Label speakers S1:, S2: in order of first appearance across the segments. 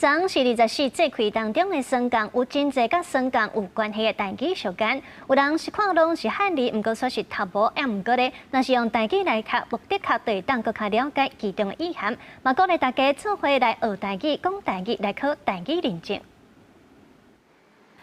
S1: 昨是24节气当中的霜降，有真侪甲霜降有关系的台语俗谚。有人是看拢是汉字，毋过说是读无，也毋过咧，若是用台语来读，目的确对当更较了解其中的意涵。嘛，鼓励大家做伙来学台语、讲台语，来考台语认证。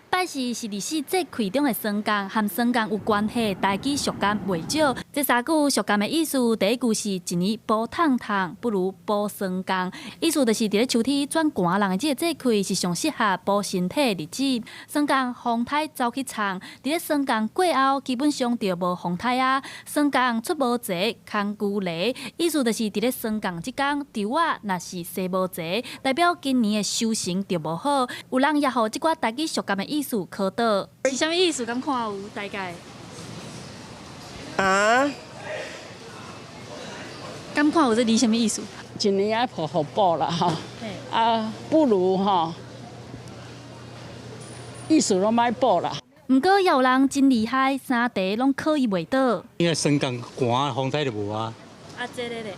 S2: 拜四是24节气中的霜降，和霜降有关系的台语俗谚袂少。这三句俗谚的意思，第一句是一年补烫烫，不如补霜降。意思就是伫咧秋天转寒人的这个节气是上适合补身体的日子。霜降风台走去长，伫咧霜降过后，基本上就无风台啊。霜降出无济，空牛犁，意思就是伫咧霜降即天，稻啊若是生无济，代表今年的收成就无好。有人也互即寡台语俗谚的意思考倒，是啥物意思？敢看有大概？
S3: 啊？
S2: 敢看有这字啥物意思？
S3: 一年要好补啦吼，啊，不如吼，意思拢歹补啦。
S2: 毋过也有人真厉害，三题拢考伊袂倒。
S4: 因为霜降寒，风台就无啊。
S2: 啊，这个咧，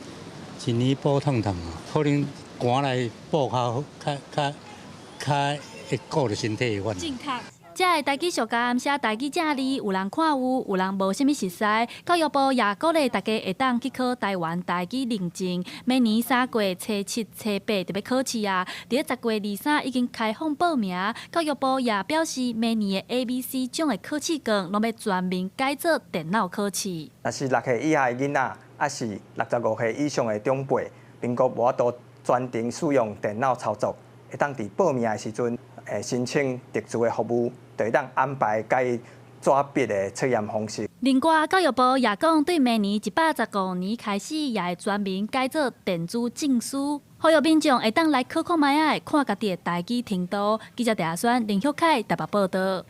S4: 一年补烫烫啊，可能寒来补较会顾着身体的款。
S2: 正确。这个台语俗谚写台语正字，有人看有人无啥物熟悉。教育部也鼓励大家会当去考台湾台语认证。每年3月初7、初8就要考试啊！伫咧10月23已经开放报名。教育部也表示，明年的 ABC 种的考试卷拢要全面改做电脑考试。
S5: 若是6岁以下的囡仔，还是65岁以上的长辈，民国无法度全程使用电脑操作，会当伫报名的时阵，申请特殊的服务，就会当安排介纸笔的测验方式。
S2: 另外，教育部也讲，对明年115年开始，也会全面改做电子证书，呼吁民众会当来考看卖啊，看家己的台语程度。记者陈亚轩、林旭凯台北报道。